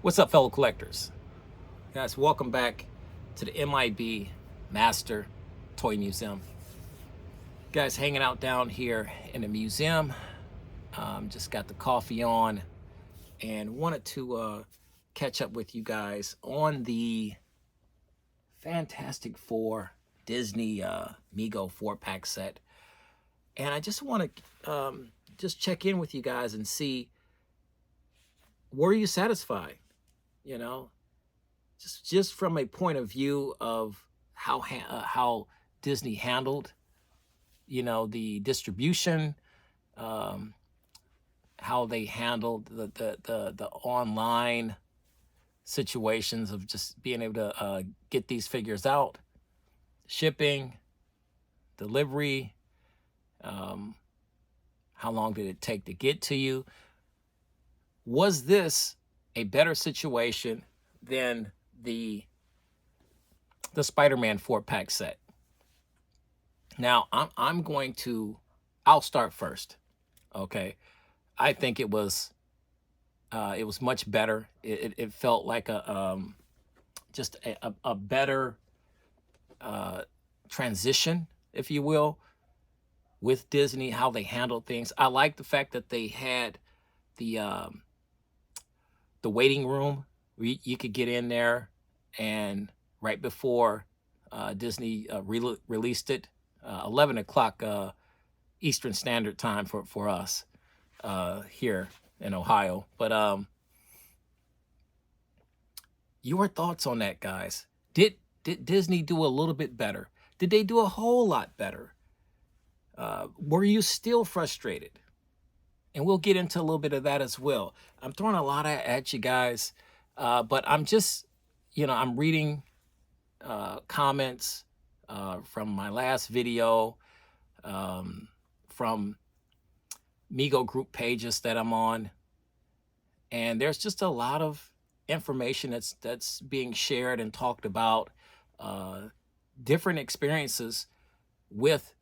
What's up, fellow collectors? Guys, welcome back to the M.I.B. Master Toy Museum. Guys, hanging out down here in the museum. Just got the coffee on and wanted to catch up with you guys on the Fantastic Four Disney Mego 4-pack set. And I just want to just check in with you guys and see, were you satisfied? You know, just from a point of view of how Disney handled, the distribution, um, how they handled the online situations of just being able to get these figures out, shipping, delivery, um, how long did it take to get to you? Was this a better situation than the Spider-Man 4-pack set? Now, I'll start first. Okay. I think it was much better. It felt like just a better transition, if you will, with Disney, how they handled things. I like the fact that they had the waiting room. You could get in there, and right before Disney released it, 11 o'clock Eastern Standard Time for us here in Ohio. But your thoughts on that, guys? Did Disney do a little bit better? Did they do a whole lot better? Were you still frustrated? And we'll get into a little bit of that as well. I'm throwing a lot at you guys, but I'm just, I'm reading comments from my last video, from Mego group pages that I'm on, and there's just a lot of information that's being shared and talked about, different experiences with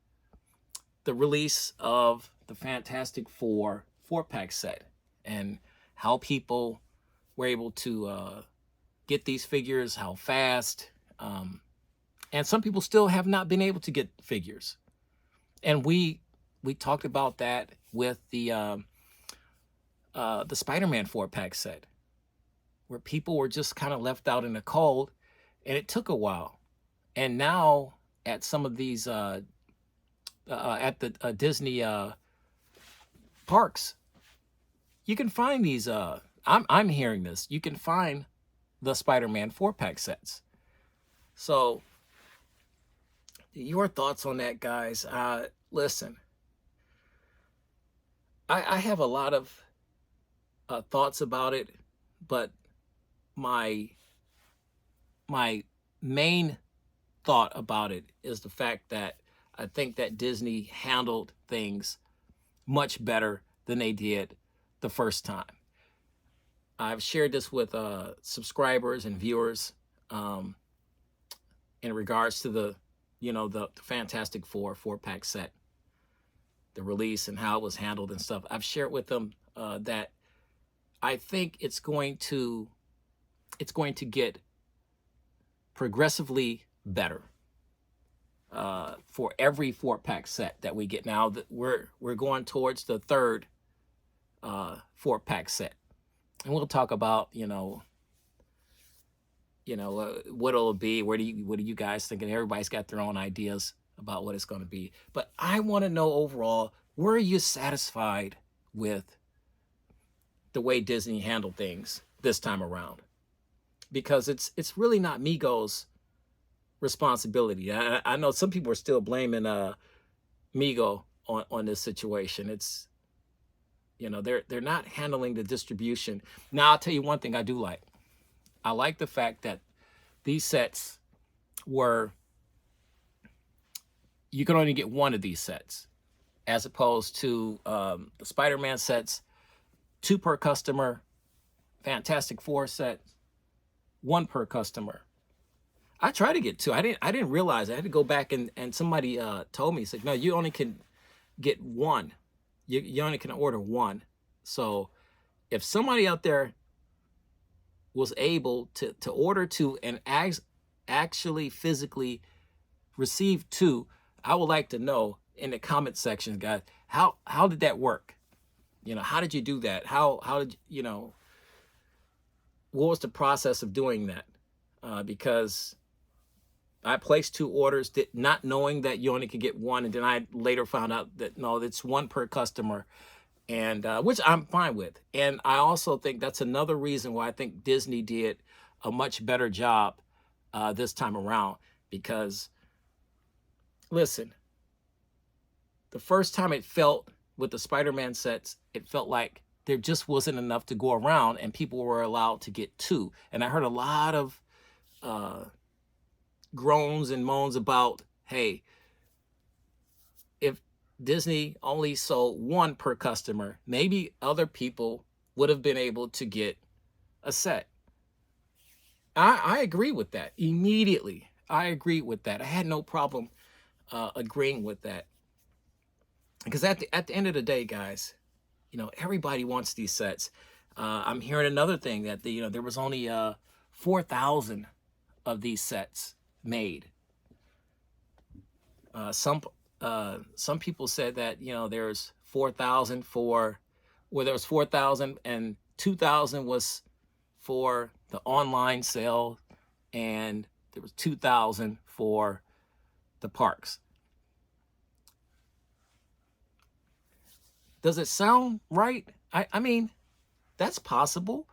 the release of the Fantastic Four 4-pack set, and how people were able to get these figures, how fast, and some people still have not been able to get figures. And we talked about that with the Spider-Man 4-pack set, where people were just kind of left out in the cold, and it took a while. And now at some of these at the Disney parks, you can find these. I'm hearing this. You can find the Spider-Man 4-pack sets. So, your thoughts on that, guys? Listen, I have a lot of thoughts about it, but my main thought about it is the fact that I think that Disney handled things much better than they did the first time. I've shared this with subscribers and viewers, in regards to the Fantastic Four 4-pack set, the release and how it was handled and stuff. I've shared with them that I think it's going to get progressively better for every 4-pack set that we get. Now that we're going towards the third 4-pack set, and we'll talk about what it'll be. What do you guys think? And everybody's got their own ideas about what it's going to be. But I want to know overall, were you satisfied with the way Disney handled things this time around? Because it's really not Mego's responsibility. I know some people are still blaming Mego on this situation. It's they're not handling the distribution. Now I'll tell you one thing I do like. I like the fact that these sets you could only get one of these sets, as opposed to the Spider-Man sets, 2 per customer, Fantastic Four set, 1 per customer. I tried to get 2. I didn't realize. I had to go back and somebody told me, said, no, you only can get 1. You only can order 1. So if somebody out there was able to order 2 and actually physically receive 2, I would like to know in the comment section, guys, how did that work? You know, how did you do that? How did you know, what was the process of doing that? Because I placed 2 orders, not knowing that you only could get 1, and then I later found out that no, it's 1 per customer, and which I'm fine with. And I also think that's another reason why I think Disney did a much better job this time around. Because listen, the first time it felt with the Spider-Man sets, it felt like there just wasn't enough to go around, and people were allowed to get 2. And I heard a lot of groans and moans about, hey, if Disney only sold 1 per customer, maybe other people would have been able to get a set. I agree with that immediately. I agree with that. I had no problem agreeing with that. Because at the end of the day, guys, you know, everybody wants these sets. I'm hearing another thing that there was only 4,000 of these sets made. Some people said that there's 4,000 for, well, there was 4,000 and 2,000 was for the online sale, and there was 2,000 for the parks. Does it sound right? I mean, that's possible.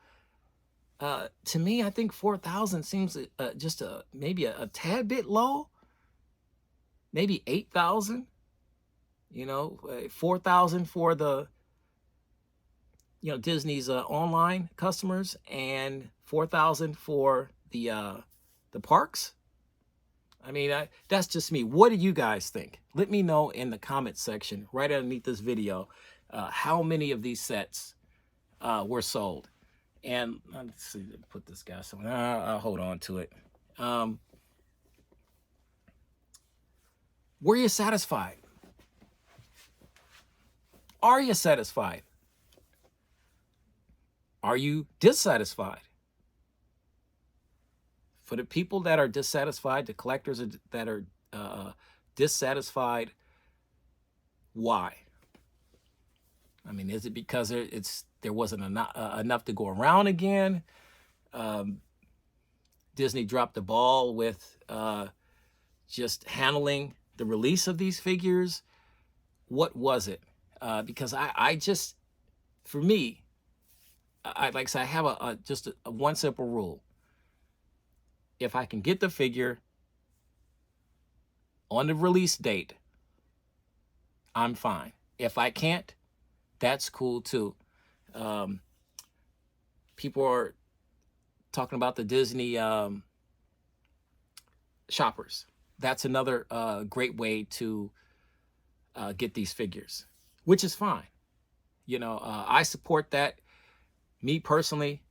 To me, I think 4,000 seems just maybe a tad bit low. Maybe 8,000. 4,000 for the Disney's online customers, and 4,000 for the parks. I mean, that's just me. What do you guys think? Let me know in the comment section right underneath this video how many of these sets were sold. And let's see, put this guy somewhere. I'll hold on to it. Were you satisfied? Are you satisfied? Are you dissatisfied? For the people that are dissatisfied, the collectors that are dissatisfied, why? I mean, is it because there wasn't enough to go around again? Disney dropped the ball with just handling the release of these figures. What was it? Because I just, for me, like I said, I have just a one simple rule. If I can get the figure on the release date, I'm fine. If I can't, that's cool too. People are talking about the Disney shoppers. That's another great way to get these figures, which is fine. I support that. Me personally,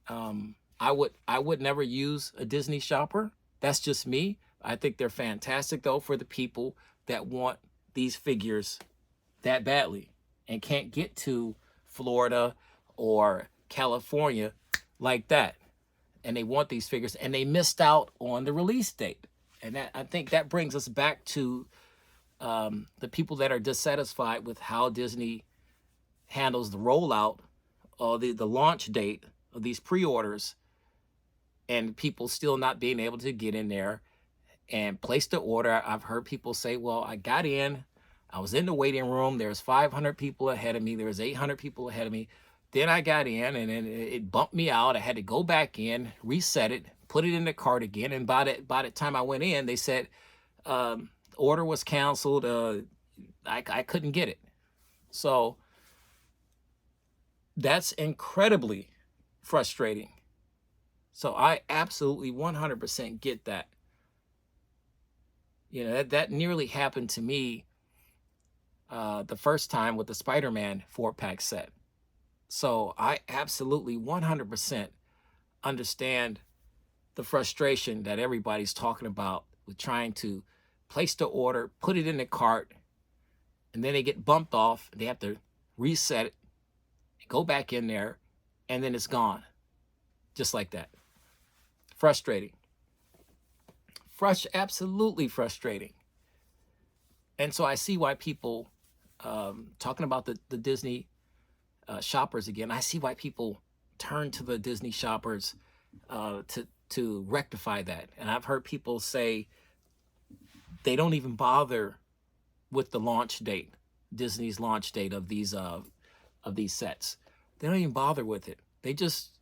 I would never use a Disney shopper. That's just me. I think they're fantastic though for the people that want these figures that badly and can't get to Florida or California like that, and they want these figures and they missed out on the release date. And I think that brings us back to the people that are dissatisfied with how Disney handles the rollout or the launch date of these pre-orders, and people still not being able to get in there and place the order. I've heard people say, well, I got in, I was in the waiting room, there's 500 people ahead of me, there's 800 people ahead of me. Then I got in and then it bumped me out. I had to go back in, reset it, put it in the cart again. And by the time I went in, they said the order was canceled. I couldn't get it. So that's incredibly frustrating. So I absolutely 100% get that. That nearly happened to me the first time with the Spider-Man 4-pack set. So I absolutely 100% understand the frustration that everybody's talking about with trying to place the order, put it in the cart, and then they get bumped off. They have to reset it, go back in there, and then it's gone. just like that. Frustrating. Absolutely frustrating. And so I see why people, talking about the Disney shoppers again, I see why people turn to the Disney shoppers to rectify that. And I've heard people say they don't even bother with the launch date, Disney's launch date of these sets. They don't even bother with it. They just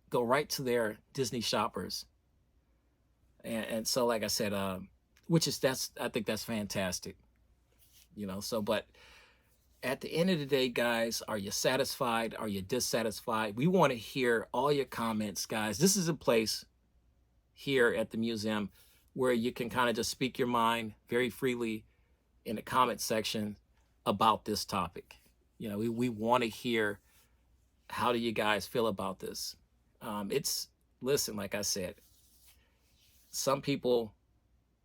go right to their Disney shoppers. And so, like I said, I think that's fantastic, so, but at the end of the day, guys, are you satisfied? Are you dissatisfied? We want to hear all your comments, guys. This is a place here at the museum where you can kind of just speak your mind very freely in the comment section about this topic. We want to hear, how do you guys feel about this? Listen, like I said, some people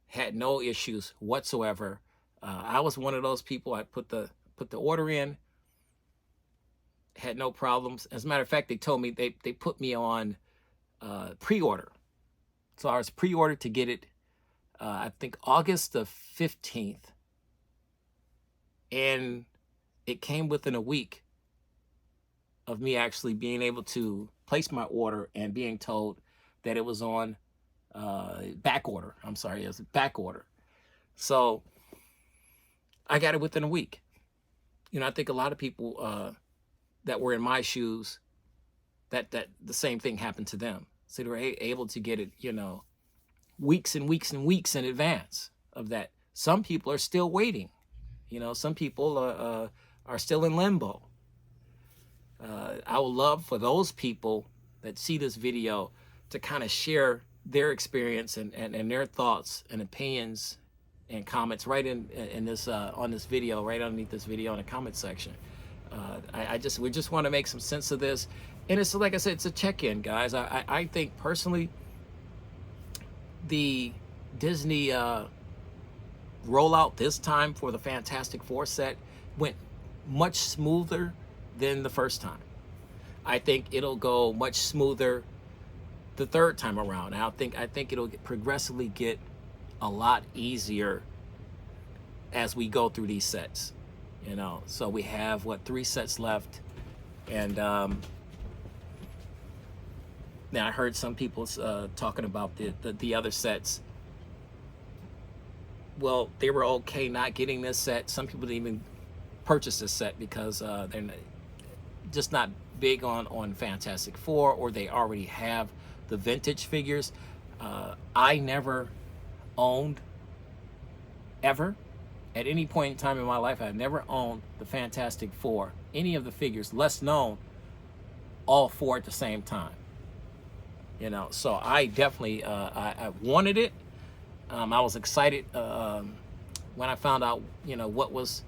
had no issues whatsoever. I was one of those people. I put the order in, had no problems. As a matter of fact, they told me they put me on pre-order. So I was pre-ordered to get it, I think August the 15th. And it came within a week of me actually being able to place my order and being told that it was on back order. I'm sorry, it was back order. So I got it within a week. I think a lot of people that were in my shoes, that the same thing happened to them. So they were able to get it, weeks and weeks and weeks in advance of that. Some people are still waiting. Some people are still in limbo. I would love for those people that see this video to kind of share their experience and their thoughts and opinions and comments right in this on this video, right underneath this video in the comment section. We just want to make some sense of this, and it's like I said, it's a check-in, guys. I think personally, the Disney rollout this time for the Fantastic Four set went much smoother than the first time. I think it'll go much smoother the third time around. I think it'll progressively get a lot easier as we go through these sets. So we have 3 sets left, and now I heard some people talking about the other sets. Well, they were okay not getting this set. Some people didn't even purchase this set because they're just not big on Fantastic Four, or they already have the vintage figures. I never owned, ever, at any point in time in my life, I've never owned the Fantastic Four, any of the figures, less known, all 4 at the same time. So I definitely I wanted it. I was excited when I found out what was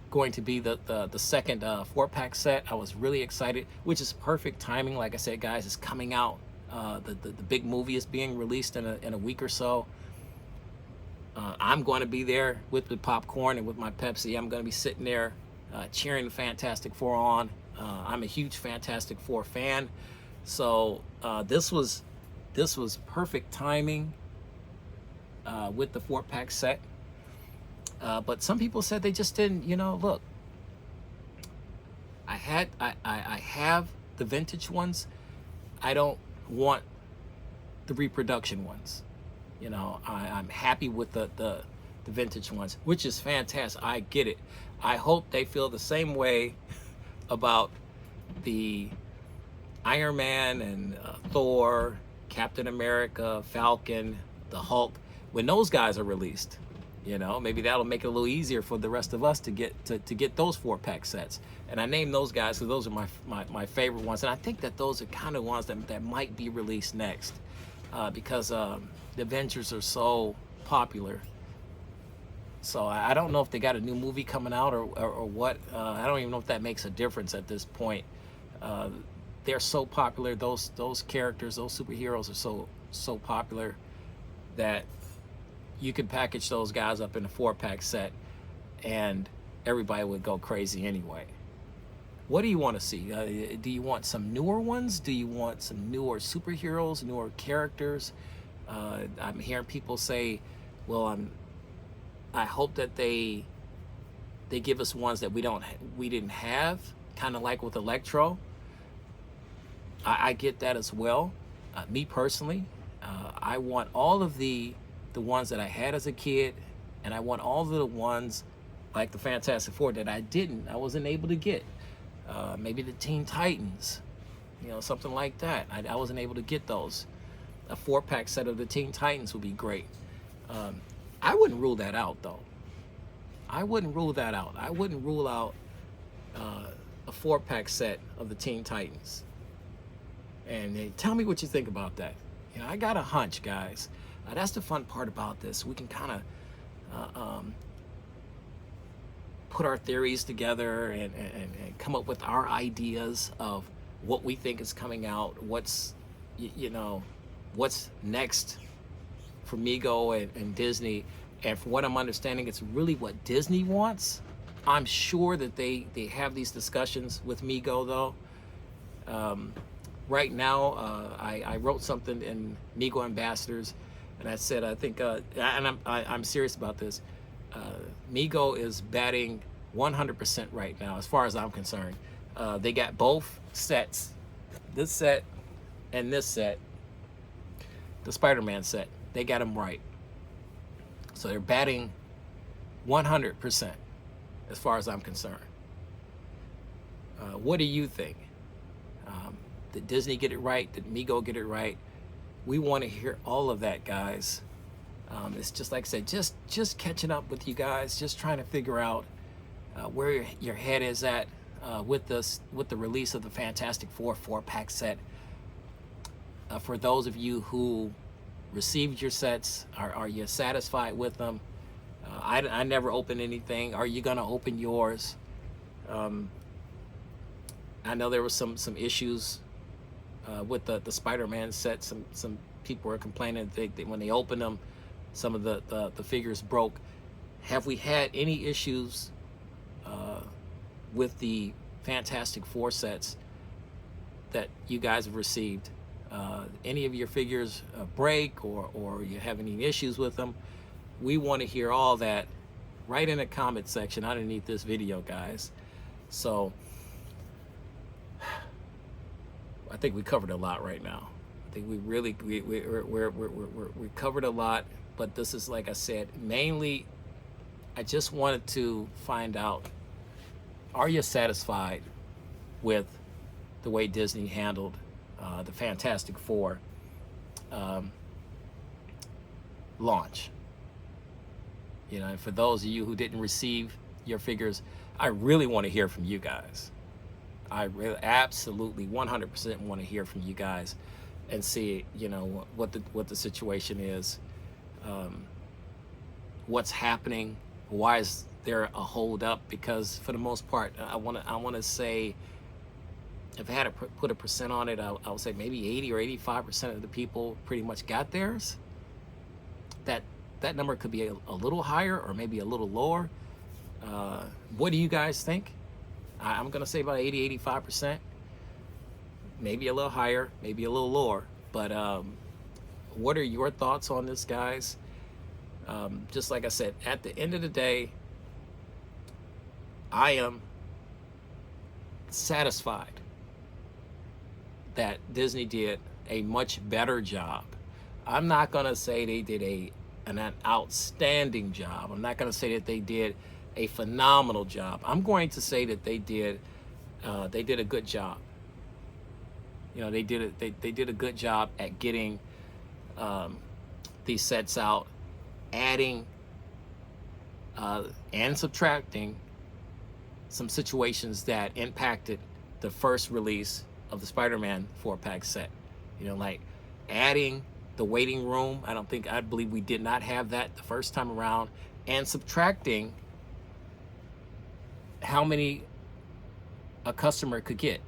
going to be the second 4-pack set. I was really excited, which is perfect timing. Like I said, guys, it's coming out. The big movie is being released in a week or so. I'm going to be there with the popcorn and with my Pepsi. I'm going to be sitting there cheering the Fantastic Four on. I'm a huge Fantastic Four fan, so this was perfect timing with the 4-pack set. But some people said they just didn't. Look, I have the vintage ones. I don't want the reproduction ones. I'm happy with the vintage ones, which is fantastic. I get it. I hope they feel the same way about the Iron Man and Thor, Captain America, Falcon, the Hulk, when those guys are released. Maybe that'll make it a little easier for the rest of us to get those 4-pack sets. And I name those guys because those are my favorite ones, and I think that those are kind of ones that might be released next, because the Avengers are so popular. So I don't know if they got a new movie coming out or what. I don't even know if that makes a difference at this point. They're so popular. Those characters, those superheroes are so popular that you could package those guys up in a 4-pack set and everybody would go crazy anyway. What do you want to see? Do you want some newer ones? Do you want some newer superheroes, newer characters? I'm hearing people say, well, I hope that they give us ones that we didn't have, kind of like with Electro. I get that as well. Me personally, I want all of the ones that I had as a kid, and I want all of the ones like the Fantastic Four that I wasn't able to get. Maybe the Teen Titans, something like that. I wasn't able to get those. A 4-pack set of the Teen Titans would be great. I wouldn't rule that out, though. I wouldn't rule that out. I wouldn't rule out a 4-pack set of the Teen Titans. And tell me what you think about that. I got a hunch, guys. That's the fun part about this. We can kind of put our theories together and come up with our ideas of what we think is coming out, what's next for Mego and Disney. And from what I'm understanding, it's really what Disney wants. I'm sure that they have these discussions with Mego, though. Right now, I wrote something in Mego Ambassadors, and I said, I think, and I'm serious about this, Mego is batting 100% right now, as far as I'm concerned. They got both sets, this set and this set, the Spider-Man set. They got them right. So they're batting 100% as far as I'm concerned. What do you think? Did Disney get it right? Did Mego get it right? We want to hear all of that, guys. It's just like I said, just catching up with you guys, just trying to figure out where your head is at with the release of the Fantastic Four 4-pack set. For those of you who received your sets, are you satisfied with them? I never opened anything. Are you gonna open yours? I know there was some issues with the Spider-Man set. Some people were complaining that when they opened them, some of the figures broke. Have we had any issues with the Fantastic Four sets that you guys have received? Any of your figures break or you have any issues with them? We want to hear all that right in the comment section underneath this video, guys. So I think we covered a lot right now. I think we covered a lot, but this is, like I said, mainly I just wanted to find out, are you satisfied with the way Disney handled the Fantastic Four launch? And for those of you who didn't receive your figures, I really want to hear from you guys. I really, absolutely, 100% want to hear from you guys and see, what the situation is, what's happening, why is there a hold up? Because for the most part, I want to say, if I had to put a percent on it, I would say maybe 80 or 85% of the people pretty much got theirs. That number could be a little higher or maybe a little lower. What do you guys think? I'm gonna say about 80, 85%. Maybe a little higher, maybe a little lower. But what are your thoughts on this, guys? Just like I said, at the end of the day, I am satisfied that Disney did a much better job. I'm not gonna say they did an outstanding job. I'm not gonna say that they did a phenomenal job. I'm going to say that they did a good job. They did a good job at getting these sets out, adding and subtracting some situations that impacted the first release of the Spider-Man 4-pack set. Like adding the waiting room. I believe we did not have that the first time around, and subtracting how many a customer could get,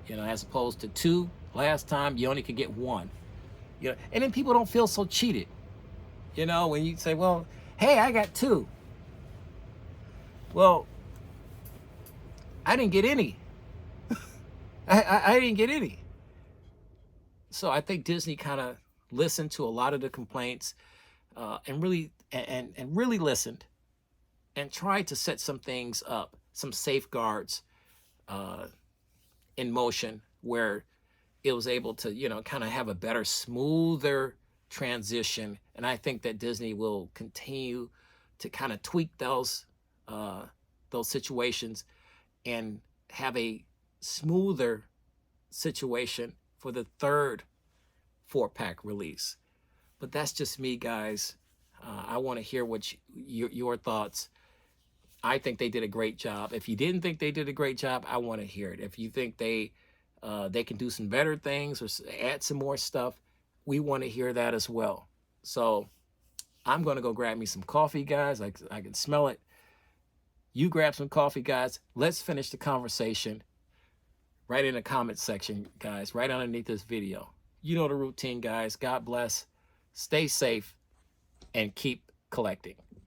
as opposed to 2 last time, you only could get 1. And then people don't feel so cheated, when you say, well, hey, I got 2. Well, I didn't get any. I didn't get any. So I think Disney kind of listened to a lot of the complaints, and really listened and tried to set some things up, some safeguards in motion where it was able to, kind of have a better, smoother transition. And I think that Disney will continue to kind of tweak those situations and have a smoother situation for the third 4-pack release. But that's just me, guys. I want to hear your thoughts. I think they did a great job. If you didn't think they did a great job, I want to hear it. If you think they can do some better things or add some more stuff, we want to hear that as well. So I'm going to go grab me some coffee, guys. I can smell it. You grab some coffee, guys. Let's finish the conversation right in the comment section, guys, right underneath this video. You know the routine, guys. God bless. Stay safe and keep collecting.